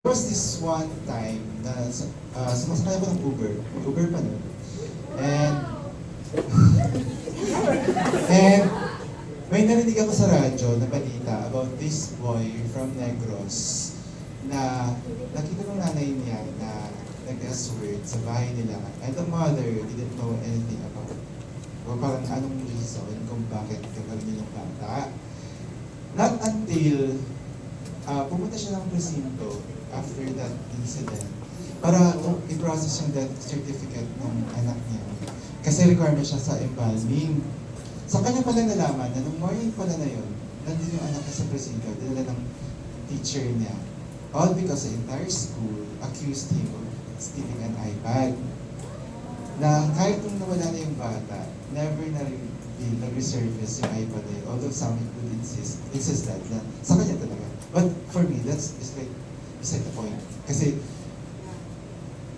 There was this one time na sumasakay ako ng Uber. May Uber pa nun. And, and may narinig ako sa radyo na balita about this boy from Negros na nakita ng nanay niya na nag-asword sa bahay nila. And the mother didn't know anything about it. O parang anong reason kung bakit kagaling yung bata. Not until pumunta siya ng presinto after that incident para i-process yung death certificate ng anak niya. Kasi requirement siya sa embalming. Sa kanya pala nalaman na nung morning pala na yun, nandun yung anak niya sa presinto, dinala ng teacher niya. All because the entire school accused him of stealing an iPad. Na kahit nung nawala na yung bata, never na nag-resurface yung iPad na yun. Although some people insist that na sa kanya talaga. But for me, that's is like beside the point. Kasi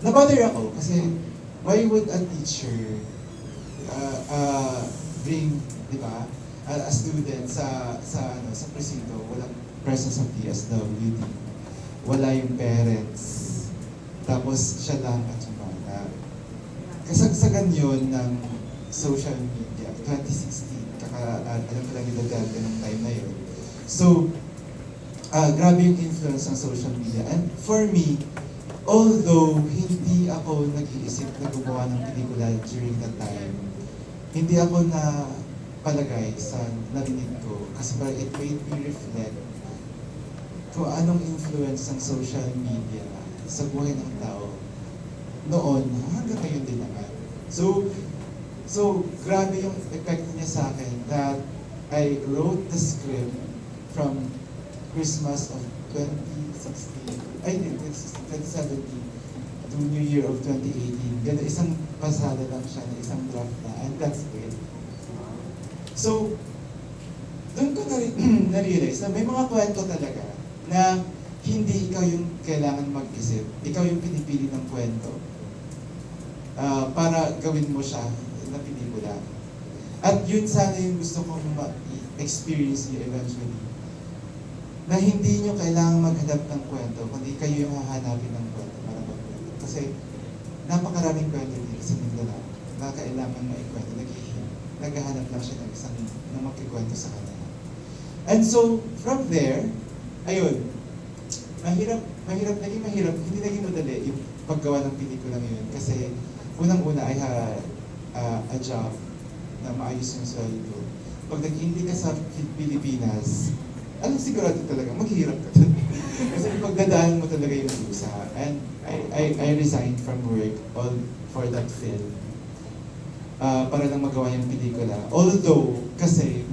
nabother ako kasi why would a teacher bring, di ba, a student sa presinto, walang presence of PSWD, wala yung parents, tapos siya lang at yung bata. Kasagsagan yun ng social media, 2016, alam ko lang yung dagal ng time na yun. So, grabe yung influence ng social media. And for me, although hindi ako nag-iisip na gumawa ng pelikula during that time, hindi ako na palagay sa narinig ko kasi parang it made me reflect kung anong influence ng social media sa buhay ng tao noon hanggang ngayon din naman. So grabe yung effect niya sa akin that I wrote the script from Christmas of 2017 to New Year of 2018. Ganda, isang pasada lang siya na isang draft na, and that's it. So, doon ko na-realize na may mga kwento talaga na hindi ikaw yung kailangan mag-isip. Ikaw yung pinipili ng kwento para gawin mo siya na pelikula. At yun sana yung gusto kong ma-experience niyo eventually. Na hindi nyo kailangan maghanap ng kwento, kundi kayo yung hahanapin ng kwento para magkwento. Kasi napakaraming kwento dito sa Mindanao na kailangan maikwento. Naghahanap lang siya ng isang na magkikwento sa kanila. And so, from there, ayun, naging mahirap, hindi naging madali yung paggawa ng pelikula ngayon. Kasi unang-una I had a job na maayos yung sweldo. Pag nag-hindi ka sa Pilipinas, alam sigurado talaga, maghihirap ka dun. Kasi pagdadaan mo talaga yung lusa. And I resigned from work all for that film. Para lang magawa yung pelikula. Although, kasi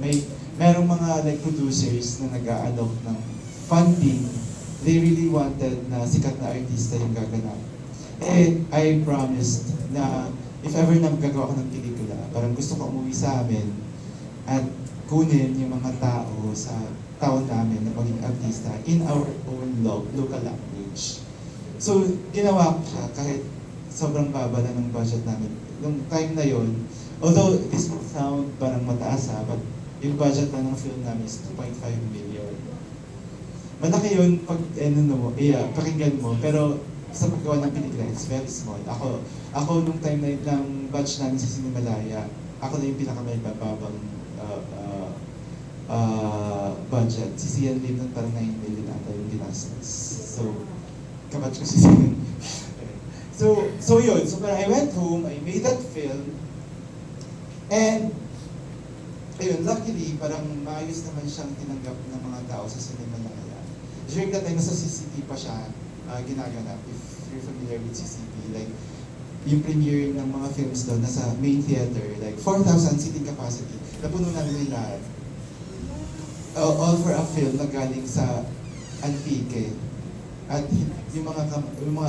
merong mga like producers na nag-aalok ng funding, they really wanted na sikat na artista yung gaganap. Eh, I promised na if ever na gagawa ko ng pelikula, parang gusto ko umuwi sa amin at kunin yung mga tao sa taon namin na maging artista in our own local language. So, ginawa ko siya kahit sobrang baba na ng budget namin. Nung time na yon, although this will sound parang mataas but yung budget na ng film namin is 2.5 million. Malaki yun pag pakinggan mo, pero sa paggawa ng pelikula, it's very small. Ako nung time na ng batch namin sa Sinimalaya, ako na yung pinakamay babang budget. Si Sian Lim nun parang 9 million ata yung ginastos. So, kabatch ko si Sian. So yun. So parang I went home, I made that film, and ayun, luckily, parang maayos naman siyang tinanggap ng mga tao sa Sinimalaya. During that time, nasa CCP pa siya ginaganap. If you're familiar with CCP, like, yung premiere ng mga films doon, nasa main theater, like 4,000 seating capacity. Napuno namin yung lahat. All for a film na galing sa Antique. At yung mga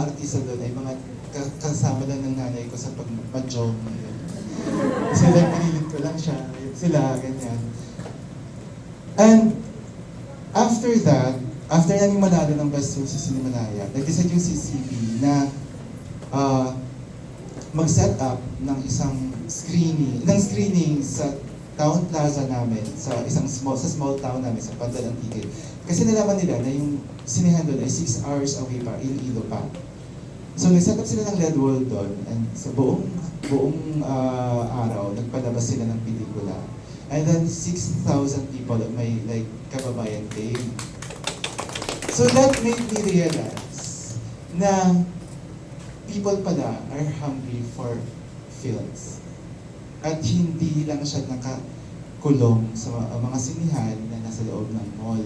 artista doon ay mga kasama lang ng nanay ko sa pag-jog. Kasi like, pinilit ko lang siya. Sila, ganyan. And after that, after namin manalo ng Best Film sa Sinimalaya, nag-decide yung CCP na mag-set up ng isang screening sa town plaza namin sa small town namin sa Pandan Antique. Kasi nalaman nila na yung sinihan doon ay 6 hours away pa, Iloilo pa. So nag-set up sila ng LED wall doon, and sa buong araw nagpalabas sila ng pelikula. And then 6,000 people at my like kababayan came. So that made me realize na people pala are hungry for films. At hindi lang siya nakakulong sa mga sinihan na nasa loob ng mall.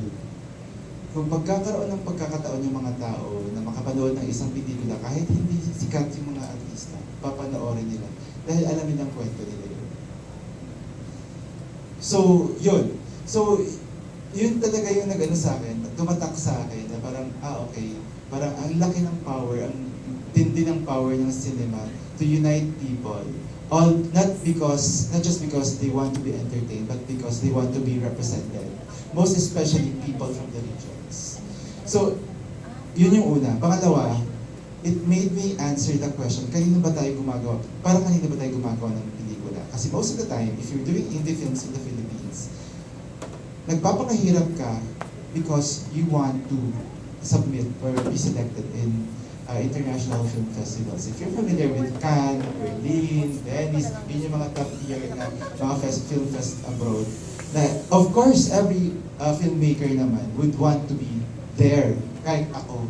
Kung pagkakaroon ng pagkakataon yung mga tao na makapanood ng isang pelikula, kahit hindi sikat yung mga artista, papanoorin nila. Dahil alam nila ang kwento nila yun. So, yun. So, yun talaga yung nag-ano sa akin, tumatak sa akin na parang, okay, parang ang laki ng power, ang tindi ng power ng cinema to unite people. All not just because they want to be entertained, but because they want to be represented. Most especially people from the regions. So, yun yung una. Pangalawa, it made me answer the question, kanino ba tayo gumagawa ng pelikula? Kasi most of the time, if you're doing indie films in the Philippines, nagpapakahirap ka because you want to submit or be selected in international film festivals. If you're familiar with Cannes, Berlin, Venice, yun yung mga top tier na mga film fest abroad, na of course, every filmmaker naman would want to be there, kahit ako.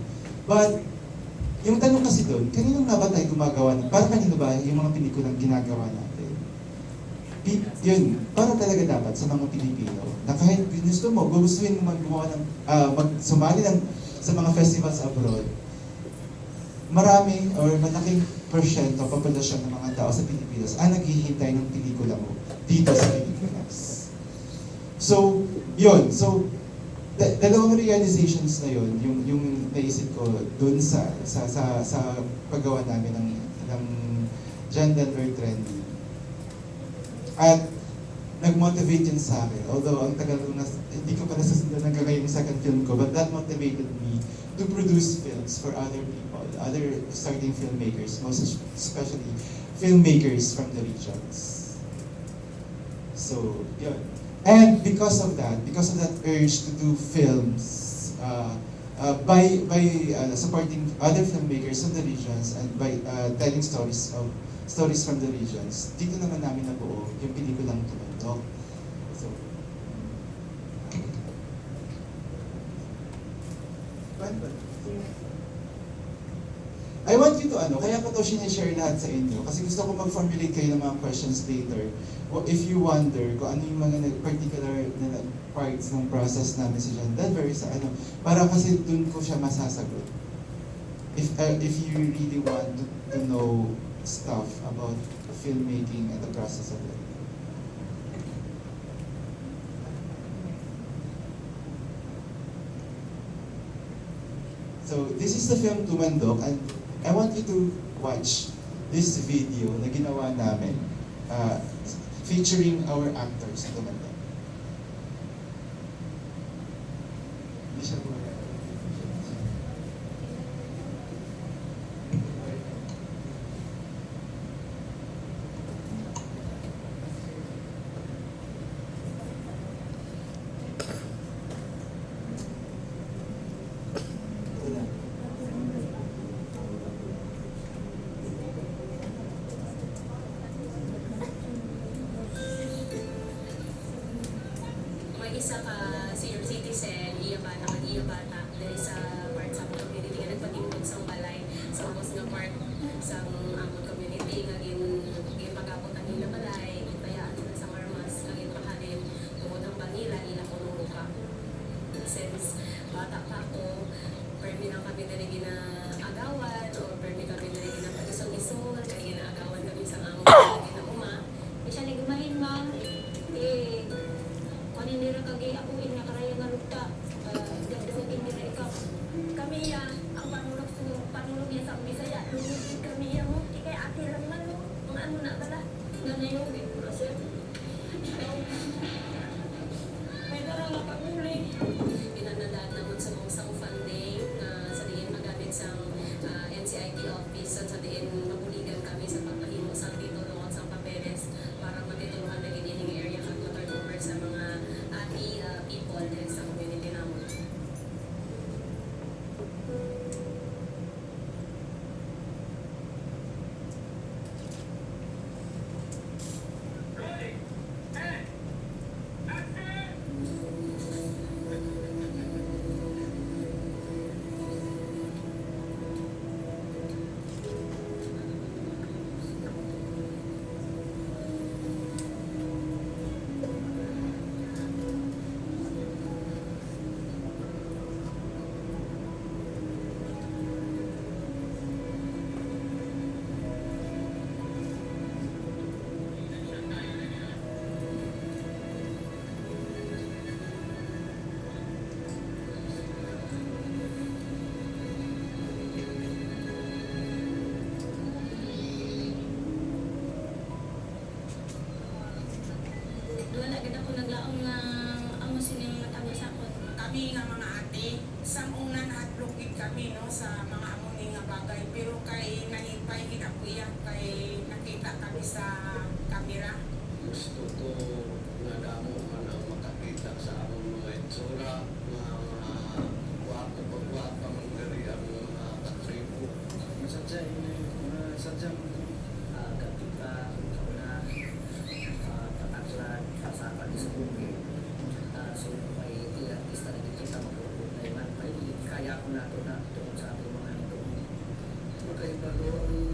But, yung tanong kasi doon, kanino nga ba tayo gumagawa? Para kanino ba yung mga pelikulang ginagawa natin? Yun, para talaga dapat sa mga Pilipino, na kahit gustuhin mo gumawa ng, sumali sa mga festivals abroad, marami or malaking porsyento, populasyon ng mga tao sa Pilipinas ang naghihintay ng pelikula mo dito sa Pilipinas. So, yun. So, dalawang realizations na yun, yung naisip ko dun sa paggawa namin ng John Denver Trendy. At nag-motivate yun sa akin. Although, ang tagal ko hindi ko pa nasusundan hanggang ngayon yung second film ko, but that motivated me to produce films for other people, other starting filmmakers, most especially filmmakers from the regions. So, yun. And because of that urge to do films, by supporting other filmmakers from the regions and by telling stories from the regions, dito naman namin nabuo yung pelikulang Tumandok. So, I want you to kaya ko to sinishare lahat sa inyo kasi gusto ko mag-formulate kayo ng mga questions later. If you wonder kung ano yung mga particular na parts ng process namin sa John Denver, para kasi dun ko siya masasagot. If you really want to know stuff about filmmaking and the process of it. So, this is the film Tumandok, and I want you to watch this video na ginawa namin featuring our actors sa Tumandok. Hindi siya isa ka senior citizen, iya bata, dahil sa part sa among community nga nagpatingkod sa balay, sa ubos nga part sa among community nga pag-abot ang ila balay, gitayaan sila sa marmas, nga pahalin tungod ang bangila, ila ko nung luka. Since bata pa ako, permi lang kami dali ginaagawan, o permi kami dali ginapag-isong-isong, kaya ginaagawan kami sa among ginauma. E siya nigumahin ma'am, nira kagi ako nga karaya nga lukta gagawin nila ikaw kami ang panulog niya sa Bisaya lumugin kami mo ikay ate lang man mo mga ano na bala ganayon sir may darang na pagmuli pinanadaan naman sa mga funding na sa diin magamit sa Hinapay, pero kay nahipay ginakuya kay nakita kami sa kamera. Gusto ko na damo man ang makakita sa among mga itsura nga wapa man diri ang mga katribo. Masadya ketika kauna tataklan kasapan sa bukid so may artista na kita magpupulay man may kaya ko na ito na tungkol sa ating mga ito Makaibalo ang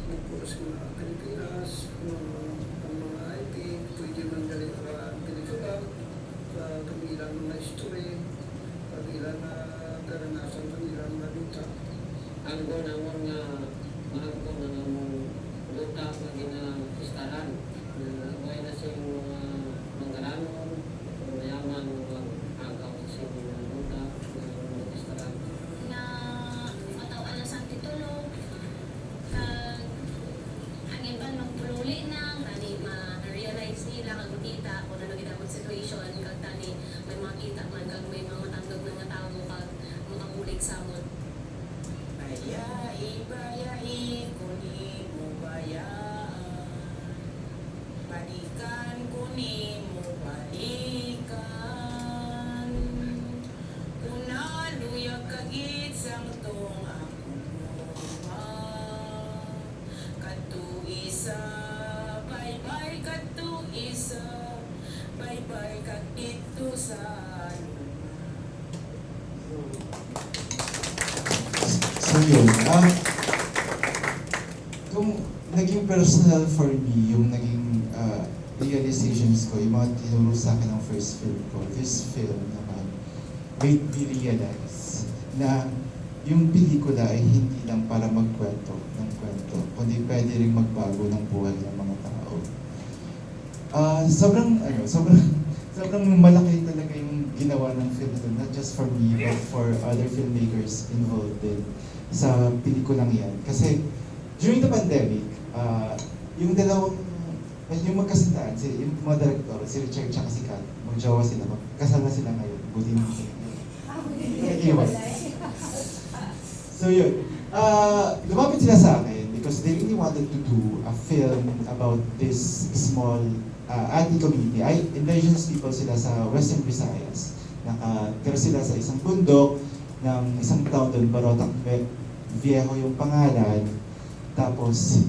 mupos nga Pilipinas, ang mga IT, pwede man dali sa pelikula, kabilang mga history, kabilang karanasan ng ilang mga duta. ang gunamon nga mahangkong nga mong luta nga ginapistahan may na siyang mga manggaranon mayaman mga agaw siyang mga luta nga ginapistahan na mataw alas ang titulo ang iban magpululi na ani ma-realize nila kag makita kung ano ginamot situation kag tani may makita man kag may mga matanggag na nga tao kag makabulig sa amon. Bayai kuni mo bayaan, balikan kuni mo balikan. Una luyag kagit sang tong akong luha. Kadto isa, bye-bye kadto isa, bye-bye kag dito sa So yun, kung naging personal for me, yung naging realizations ko, yung mga tinuro sa akin ng first film ko, this film naman, made me realize na yung pelikula ay hindi lang para magkwento ng kwento, kundi pwede rin magbago ng buhay ng mga tao. Sobrang malaki talaga yung ginawa ng film ito, not just for me, but for other filmmakers involved din sa pelikulang yan. Kasi during the pandemic, yung magkasintahan, yung mga director, si Richard tsaka si Kat, magjowa sila, kasal na sila ngayon, buti na sila. Iwan. So yun, lumapit sila sa akin because they really wanted to do a film about this small anti-community. Indigenous people sila sa Western Visayas. Nakatira sila sa isang bundok ng isang town doon, Barotac Viejo yung pangalan. Tapos,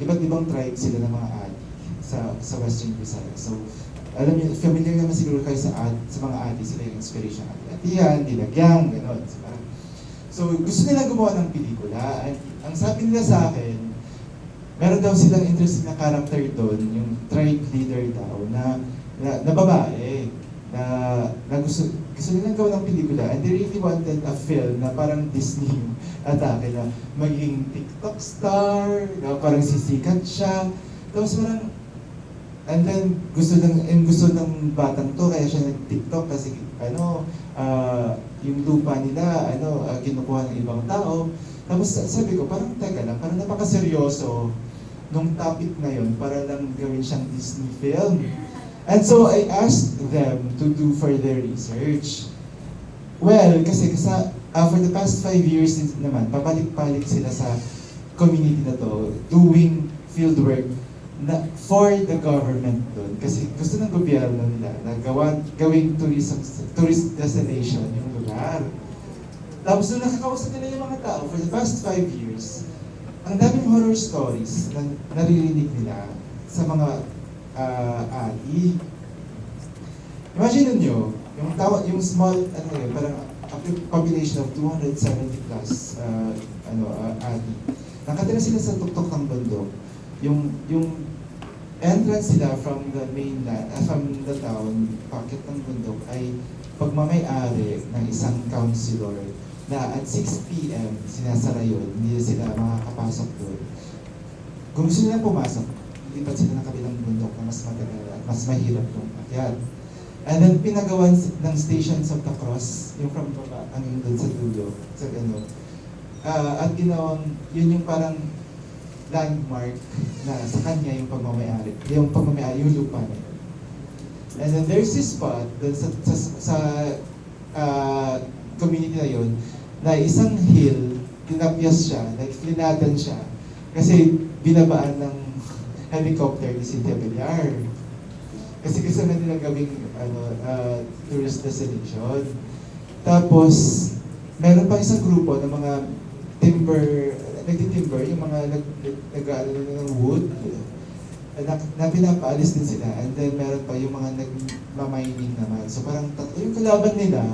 iba't ibang tribe sila ng mga ati sa Western Visayas. So, alam niyo, familiar naman siguro kayo sa mga ati, sila yung inspiration ng atihan, dinagyang, gano'n. So, gusto nila gumawa ng pelikula. Ang sabi nila sa akin, meron daw silang interesting na character doon, yung tribe leader daw, na babae, na gusto nilang gawin ng pelikula, and they really wanted a film na parang Disney yung atake na maging TikTok star, na parang sisikat siya. Tapos parang, and then gusto ng batang to, kaya siya nag-TikTok kasi yung lupa nila, kinukuha ng ibang tao. Tapos sabi ko, parang teka lang, parang napakaseryoso nung topic na yun para lang gawin siyang Disney film. And so I asked them to do further research. Well, kasi for the past 5 years naman, pabalik-balik sila sa community na to, doing fieldwork for the government doon. Kasi gusto ng gobyerno nila na gawing tourist destination yung lugar. Tapos nung nakakausap nila yung mga tao for the past 5 years, ang daming horror stories na naririnig nila sa mga ati. Imagine nyo, yung small, parang a population of 270 plus ati. Nakatira sila sa tuktok ng bundok. Yung entrance nila from the mainland, from the town, pocket ng bundok, ay pagmamay-ari ng isang councilor na at 6 p.m. sinasara yun, hindi sila makakapasok doon. Kung gusto nilang pumasok, lipat sila ng kabilang bundok na mas matagal at mas mahirap yung akyat. And then pinagawan ng Stations of the Cross, yung from baba, hanggang doon sa dulo, sa gano'n. At ginawang, yun yung parang landmark na sa kanya yung pagmamayari, yung lupa na yun. And then there's this spot dun sa community na yun, na isang hill tinapyas siya, like flinatan siya, kasi binabaan ng helicopter ni Cynthia Villar. Kasi gusto na nila gawing tourist destination. Tapos, meron pa isang grupo ng mga nagtitimber, yung mga nag-aalala ng wood, na pinapaalis din sila. And then meron pa yung mga nagmamining naman. So parang tatlo yung kalaban nila,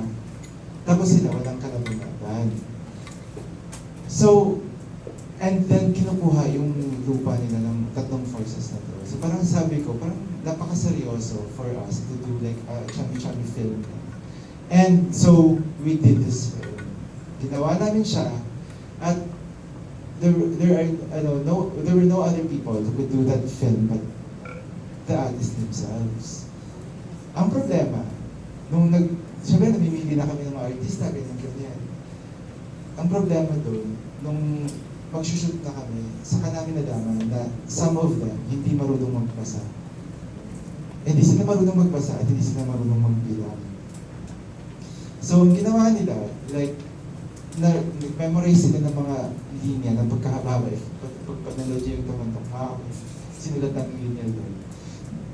tapos sila walang kalaban. So, and then kinukuha yung lupa nila ng tatlong forces na to. So parang sabi ko, parang napakaseryoso for us to do like a chami-chami film. And so, we did this film. Ginawa namin siya, at there were no other people who could do that film but the artists themselves. Ang problema, siyempre namimili na kami ng mga artista, ganyan. Ang problema doon, nung mag-shoot na kami, saka namin nalaman na some of them hindi marunong magbasa. Hindi sila marunong magbasa at hindi sila marunong magbilang. So, ang ginawa nila, like, nag-memorize sila ng mga linya ng pagkahaba. Pag nalodya yung tumantong, sinulat ng linya doon.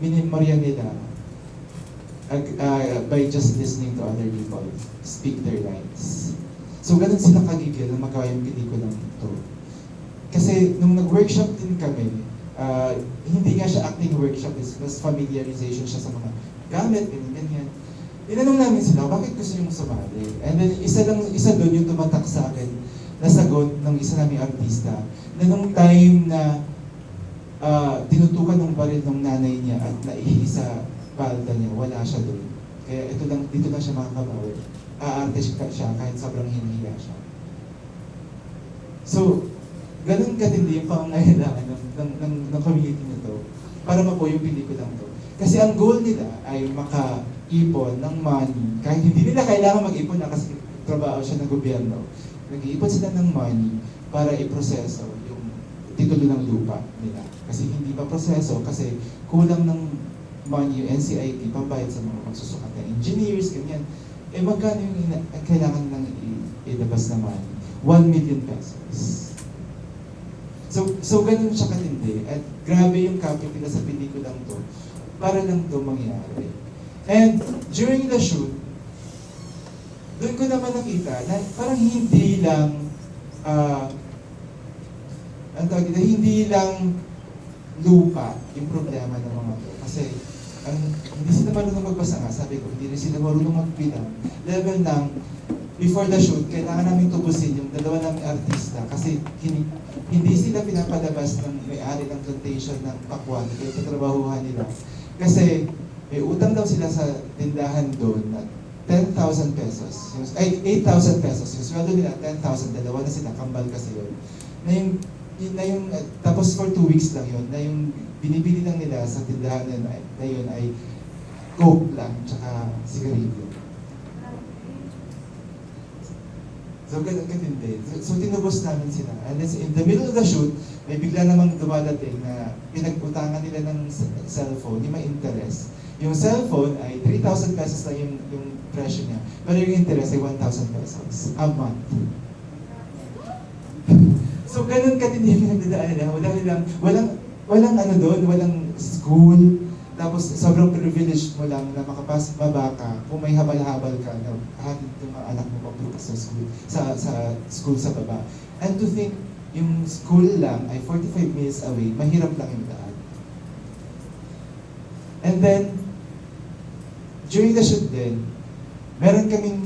Minimorya nila by just listening to other people speak their lines. So, ganun sila kagigil na magawa yung pelikulang ito. Kasi, nung nag-workshop din kami, hindi nga siya acting workshop, mas familiarization siya sa mga gamit, ganyan. Inanong namin sila, bakit gusto nyo sumali? And then, isa doon yung tumatak sa akin, na sagot ng isa naming artista, na nung time na tinutukan ng baril ng nanay niya at naihi sa palda niya, wala siya doon. Kaya dito lang siya makakabawi. Aarte siya kahit sobrang hinihiya siya. So, ganun katindi yung pangangailangan ng community nito para mapo yung pelikulang to. Kasi ang goal nila ay makaipon ng money, kahit hindi nila kailangan mag-ipon na kasi trabaho siya ng gobyerno. Nag-iipon sila ng money para iproseso yung titulo ng lupa nila. Kasi hindi pa proseso kasi kulang ng money yung NCIP pambayad sa mga magsusukat na engineers, ganyan. Eh magkano yung kailangan ng ilabas na money? 1 million pesos. So ganun siya katindi. At grabe yung kapit nila sa pelikulang to para lang to mangyari. And during the shoot, doon ko naman nakita na parang hindi lang hindi lang lupa yung problema ng mga to. Kasi hindi sila marunong magbasa nga, sabi ko, hindi rin sila marunong magbilang. Level ng, before the shoot, kailangan namin tubusin yung dalawa naming artista kasi hindi sila pinapalabas ng may-ari ng plantation ng pakwan, kaya tatrabahuhan nila. Kasi may utang daw sila sa tindahan doon na 10,000 pesos. Ay, 8,000 pesos. Yung sweldo nila, 10,000. Dalawa na sila, kambal kasi yun. Tapos for 2 weeks lang yun, na yung binibili lang nila sa tindahan na yun ay coke lang, tsaka sigarilyo. So, ganun din. So, tinubos namin sila. And then, in the middle of the shoot, may bigla namang dumadating na pinag-utangan nila ng cellphone, yung may interest. Yung cellphone ay 3,000 pesos lang yung presyo niya. Pero yung interest ay 1,000 pesos a month. So, ganun katindi yung pinagdadaan nila. Walang ano doon, walang school. Tapos, sobrang privileged mo lang na makapasok baba ka kung may habal-habal ka na hatid yung mga anak mo papunta sa school, sa school sa baba. And to think, yung school lang ay 45 minutes away, mahirap lang yung daan. And then, during the shoot din, meron kaming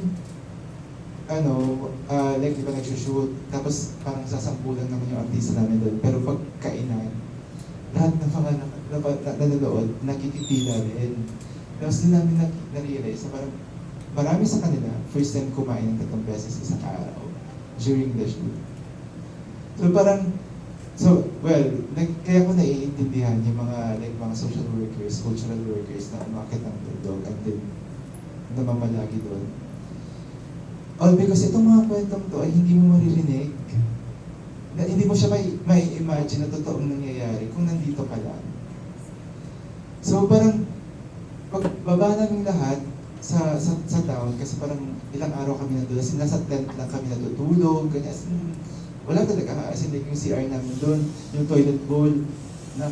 like di ba nagsushoot, tapos parang sasampulan naman yung artista namin doon. Pero pagkainan, lahat ng mga nanonood, nakikipila rin. Tapos din namin na-realize na parang marami sa kanila, first time kumain ng 3 beses isang araw during the shoot. Kaya ko naiintindihan yung mga social workers, cultural workers na umakit ng tundog at din namamalagi doon. All because itong mga kwentong to ay hindi mo maririnig. Hindi mo siya may imagine na totoong nangyayari kung nandito ka lang. So parang pagbaba namin lahat sa town, kasi parang ilang araw kami nandun, nasa tent lang kami natutulog, ganyan. wala talaga. As in, like, yung CR namin doon, yung toilet bowl, na,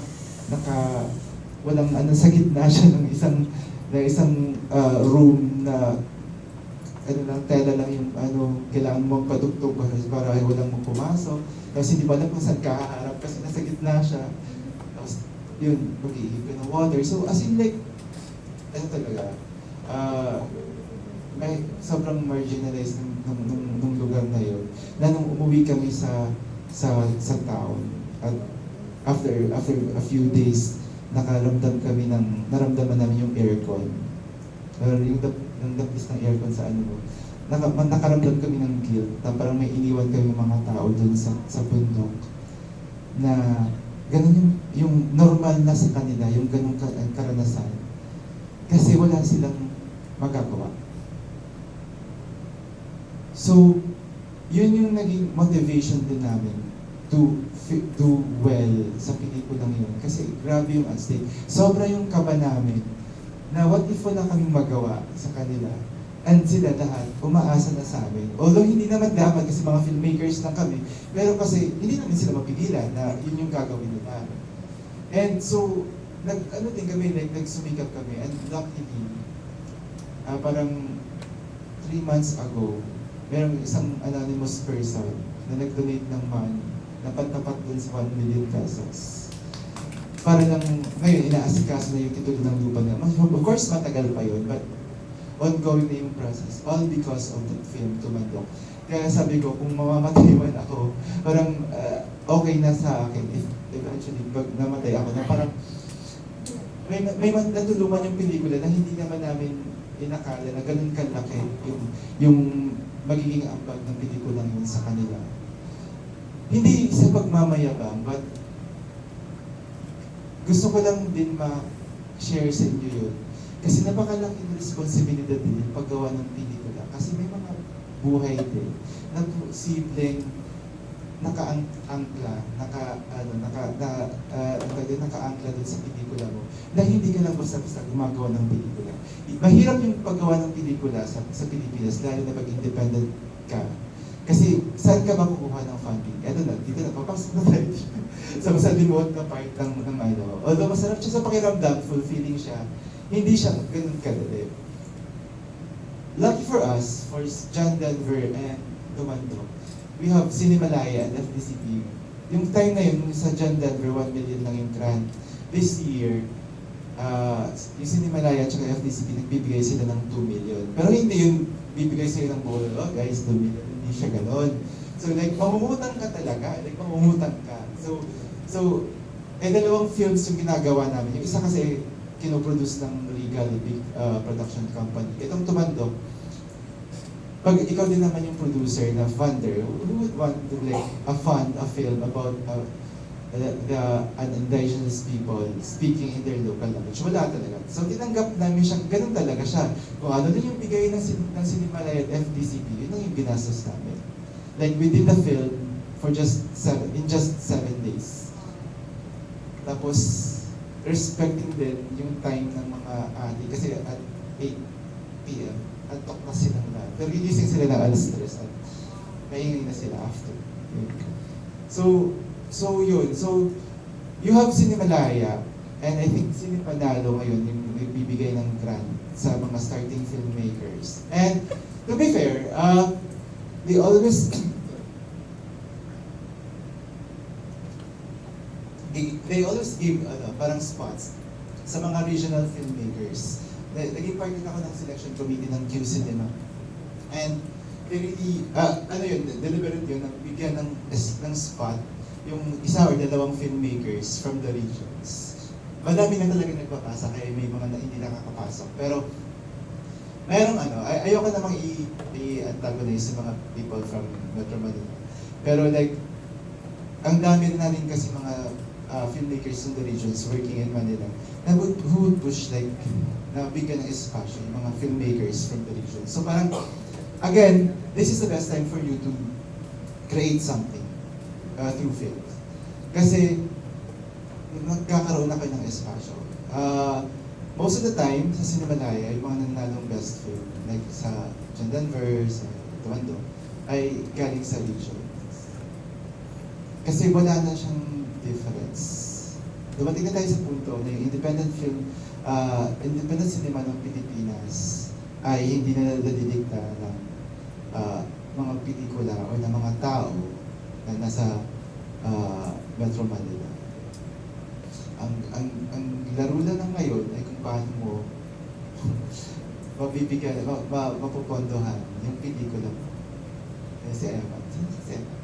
walang ano, sa gitna siya ng isang room na ano lang, tela lang yung ano, kailangan mong patugtog para walang mong pumasok. Tapos hindi pa alam kung saan kaharap kasi nasa gitna siya. Tapos yun, mag-iihip ka ng water. So as in like, ano talaga, may sobrang marginalized nung lugar na yun. Na nung umuwi kami sa town, at after a few days, naramdaman namin yung aircon. Yung dapis ng aircon sa ano mo. Nakaramdam kami ng guilt, na parang may iniwan kami mga tao dun sa bundok. Na ganun yung normal na sa kanila, yung ganung karanasan. Kasi wala silang magagawa. So, yun yung naging motivation din namin to do well sa pelikulang yun. Kasi grabe yung at stake. Sobra yung kaba namin na what if wala kaming magawa sa kanila. And sila lahat, umaasa na sa amin. Although hindi naman dapat kasi mga filmmakers lang kami, pero kasi hindi namin sila mapigilan na yun yung gagawin nila. And so, din kami, like, nagsumikap kami. And luckily, parang 3 months ago, merong isang anonymous person na nag-donate ng money na pantapat dun sa 1 million pesos. Para lang, ngayon, inaasikaso na yung titulo ng lupa niya. Of course, matagal pa yun, but ongoing na yung process. All because of that film, Tumandok. Kaya sabi ko, kung mamamatay man ako, parang okay na sa akin if eventually, pag namatay ako, na parang may natulungan yung pelikula na hindi naman namin inakala na ganun kalaki yung magiging ambag ng pelikulang yun sa kanila. Hindi sa pagmamayabang, but gusto ko lang din ma-share sa inyo yun. Kasi napakalaking responsibilidad din yung paggawa ng pelikula. Kasi may mga buhay din na simpleng nakaangkla din sa pelikula mo na hindi ka lang basta-basta gumagawa ng pelikula. Mahirap yung paggawa ng pelikula sa Pilipinas, lalo na pag independent ka. Kasi saan ka ba kukuha ng funding? Eto na, dito na, papasok na tayo. Sa remote na part ng ano. Although masarap siya sa pakiramdam, fulfilling siya, hindi siya ganun kadali. Lucky for us, for John Denver and Tumandok, we have Cinemalaya and FDCP. Yung time na yun, sa John Denver, 1 million lang yung grant. This year, yung Cinemalaya at FDCP, nagbibigay sila ng 2 million. Pero hindi yung bibigay sa'yo ng buo, oh guys, 2 million. Hindi siya ganon. So like, mamumutang ka talaga. Like, mamumutang ka. So, dalawang films yung ginagawa namin. Yung isa kasi, kinoproduce ng Regal Big Production Company. Itong Tumandok, pag ikaw din naman yung producer na funder, who would want to fund a film about the indigenous people speaking in their local language? Wala talaga. So tinanggap namin siya, ganun talaga siya. Kung ano din yung bigay ng Cinemalaya at FDCP, yun ang yung ginastos namin. Like we did the film for just 7 days. Tapos, respecting din yung time ng mga adik kasi at 8 p.m. antok na silang lahat. Pero gigising sila ng alas 3 at maingay na sila after. So yun. So, you have Cinemalaya and I think Cinepanalo ngayon yung nagbibigay ng grant sa mga starting filmmakers. And to be fair, they always give parang spots sa mga regional filmmakers. Naging part din ako ng selection committee ng Q Cinema. And they really, deliberate yun, bigyan ng spot yung isa or dalawang filmmakers from the regions. Madami na talaga nagpapasa, kaya may mga hindi nakakapasok. Pero, mayroong ayoko namang i-antagonize sa mga people from Metro Manila. Pero like, ang dami na rin kasi mga filmmakers in the regions working in Manila na who would push like na bigyan ng espasyo yung mga filmmakers from the region. So parang, again, this is the best time for you to create something through film. Kasi magkakaroon na kayo ng espasyo. Most of the time, sa Cinemalaya, yung mga nananalong best film, like sa John Denver, sa Tumandok, ay galing sa region. Kasi wala na siyang difference. Dumating na tayo sa punto na yung independent cinema ng Pilipinas ay hindi na nadidikta ng mga pelikula o ng mga tao na nasa Metro Manila. Ang laro na ng ngayon ay kung paano mo mapupondohan yung pelikula mo. Si Emma. Si Emma.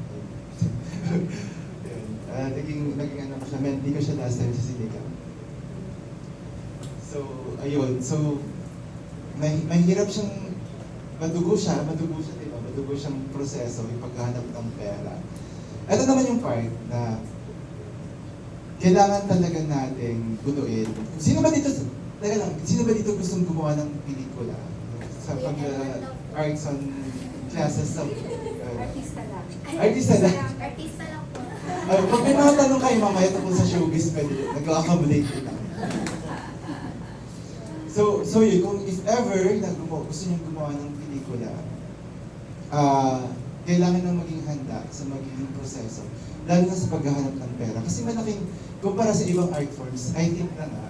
Naging ano ko siya, hindi ko siya last time sa Sinigang. So, ayun. So, mahirap siyang, madugo siya, diba? Madugo siyang proseso, yung paghahanap ng pera. Ito naman yung part na kailangan talaga nating bunuin. Sino ba dito gustong gumawa ng pelikula? Sa arts on classes sa... Artista lang. Artista lang? Artista lang po. Pag may mga tanong kayo mamaya tungkol sa showbiz, pwede nag-accommodate ko lang. So yun, kung if ever gusto nyo gumawa ng pelikula, kailangan nang maging handa sa magiging proseso, lalo na sa paghahanap ng pera. Kasi malaking, kumpara sa ibang art forms, I think na nga,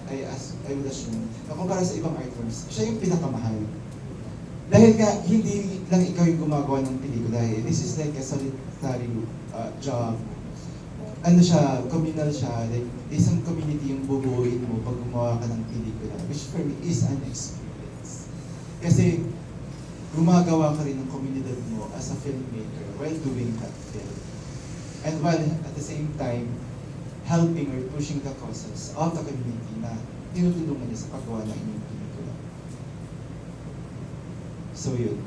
I would assume, na kumpara sa ibang art forms, siya yung pinakamahal. Dahil nga, hindi lang ikaw yung gumagawa ng pelikula. This is like a solitary job. Ano siya, communal siya, like isang community yung bubuuin mo pag gumawa ka ng pelikula, which for me is an experience. Kasi gumagawa ka rin ng komunidad mo as a filmmaker while doing that film. And while at the same time, helping or pushing the causes of the community na tinutulungan niya sa paggawa ng inyong pelikula. So yun.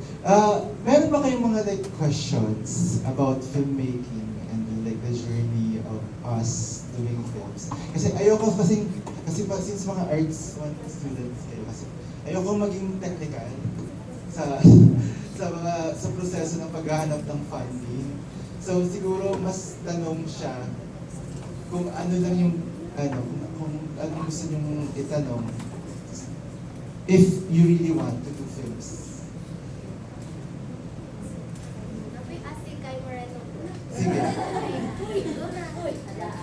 Meron ba kayong mga like questions about filmmaking and like the journey of us doing films? Kasi ayoko kasi since mga arts students kayo kasi ayoko maging technical sa proseso ng paghahanap ng funding. So siguro mas tanong siya kung ano lang yung kung ano gusto niyong itanong if you really want to do films. Kay Moreno po. Sige.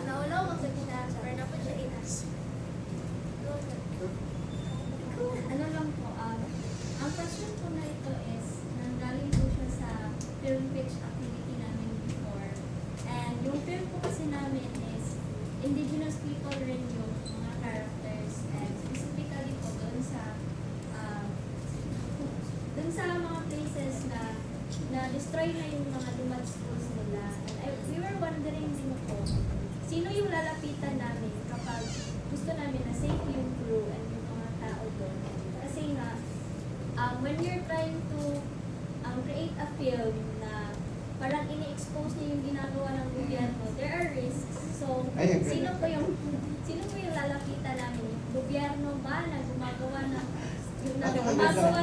Naulaw ang sakina. Pero na po siya inas. Ano lang po, ang question po na ito is, nanggaling po siya sa film pitch activity namin before. And yung film po kasi namin is, indigenous people rin yung mga characters. And specifically po doon sa mga places na na-destroy na yung mga lumad schools nila. And we were wondering din po, sino yung lalapitan namin kapag gusto namin na safe yung crew and yung mga tao doon. Kasi nga, when you're trying to create a film na parang ini-expose niya yung ginagawa ng gobyerno, there are risks. So, sino po yung lalapitan namin? Yung gobyerno ba na gumagawa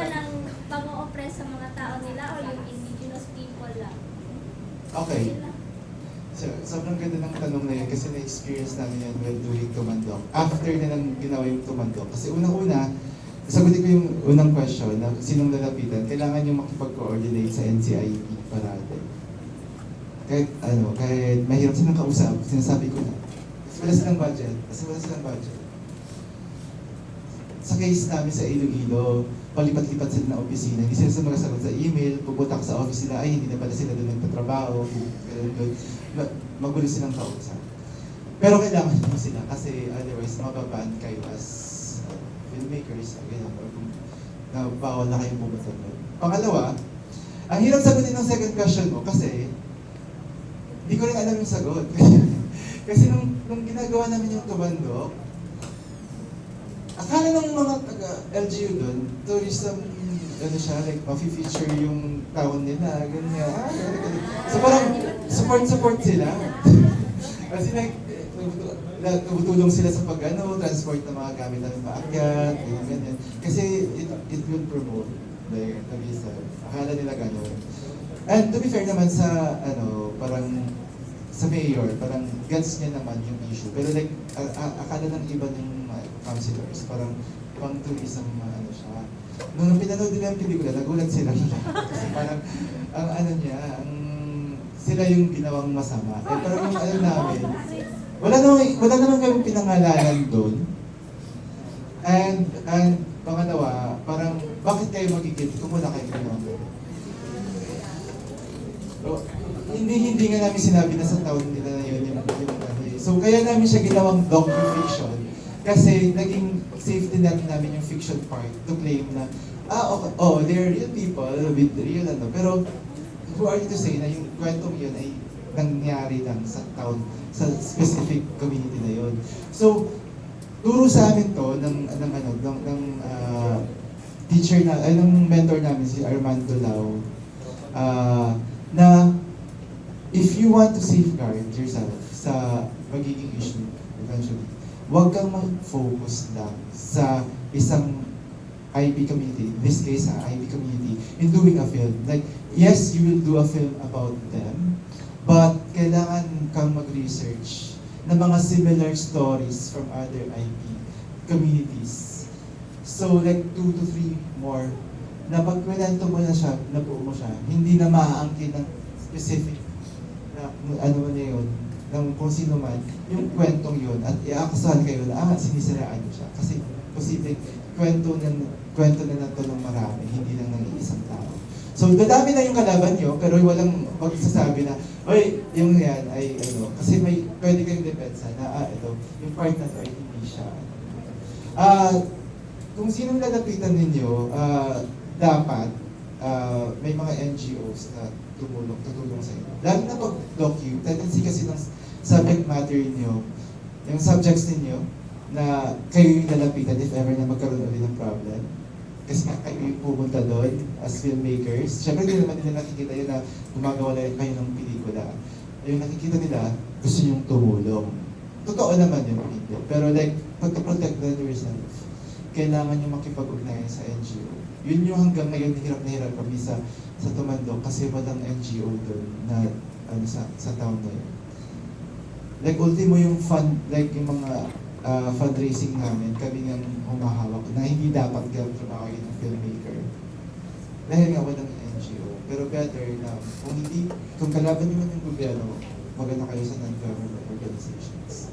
ng pang-o-oppress sa mga tao nila o yung indigenous people lang? Okay. So, sobrang ganda ng tanong na yun kasi na-experience namin yan while doing Tumandok. After nilang ginawa yung Tumandok. Kasi unang-una, sagutin ko yung unang question na sinong lalapitan, kailangan yung makipag-coordinate sa NCIP parate. Kahit mahirap silang kausap, sinasabi ko na. Kasi wala silang budget. Sa case namin sa Iloilo, palipat-lipat sila ng opisina, hindi sila magasagot sa email, pupunta ka sa office nila, ay hindi na pala sila doon nagtatrabaho, magulo silang kausap. Pero kailangan nyo sila kasi otherwise mababan kayo as filmmakers, or kung bawal na kayong pumunta doon. Pangalawa, ang hirap sagutin ng second question mo kasi hindi ko rin alam yung sagot. Kasi nung ginagawa namin yung Tumandok, akala ng mga taga-LGU doon, tourism, like, ma-feature yung town nila, ganyan. So parang, support sila. Kasi like, tumutulong sila sa transport ng mga gamit namin paakyat, ganyan. Kasi it will promote, like, akala nila gano'n. And to be fair naman sa, parang, sa mayor, parang gets niya naman yung issue. Pero like, akala ng iba ng councilors, parang pang-tourism siya. Nung pinanood nila yung pelikula, nagulat sila. Kasi parang, ang sila yung ginawang masama. Eh, pero yung ano namin, wala naman kami pinangalanan doon. And pangalawa, parang bakit kayo magigit kung wala kayo ginawa? So, hindi nga namin sinabi na sa taon nila na yun yung so kaya namin siya ginawang docu-fiction kasi naging safety net namin yung fiction part to claim na they're real people with real ano, pero who are you to say na yung kwentong yun ay nangyari lang sa town, sa specific community na yun. So turo sa amin to ng teacher na ng mentor namin si Armando Lau, na if you want to safeguard yourself sa magiging issue eventually, huwag kang mag-focus lang sa isang IB community, in this case IB community, in doing a film. Like, yes, you will do a film about them, but kailangan kang mag-research ng mga similar stories from other IB communities. So like 2 to 3 more na pag kwento mo na siya, nabuo mo siya, hindi na maaangkin ng specific na ano na yun, ng kung sino man, yung kwentong yun, at iaakasahan kayo na, sinisiraan niyo siya. Kasi posibleng kwento na nato ng marami, hindi lang ng isang tao. So, dadami na yung kalaban nyo, pero walang magsasabi na, oy, yung yan ay ano, kasi may pwede kayong depensa na, ito, yung part na to ay hindi siya. Kung sinong lalapitan ninyo, dapat may mga NGOs na tutulong sa inyo. Lalo na pag docu, tendency kasi ng subject matter niyo, yung subjects ninyo, na kayo yung lalapitan if ever na magkaroon ulit ng problem. Kasi kayo yung pumunta doon as filmmakers. Siyempre hindi naman nila nakikita yun na gumagawa lang kayo ng pelikula. Yung nakikita nila, gusto nyong tumulong. Totoo naman yun, hindi. Pero like, pagka-protect yourself, kailangan nyo makipag-ugnayan sa NGO. Yun yung hanggang ngayon hirap na hirap kami sa Tumandok kasi walang NGO doon na sa town na yun. Like ultimo yung fund, like yung mga fundraising namin, kami nga humahawak na hindi dapat trabaho yun ng filmmaker. Dahil nga walang NGO. Pero better na kung kalaban nyo man yung gobyerno, maganda kayo sa non-government organizations.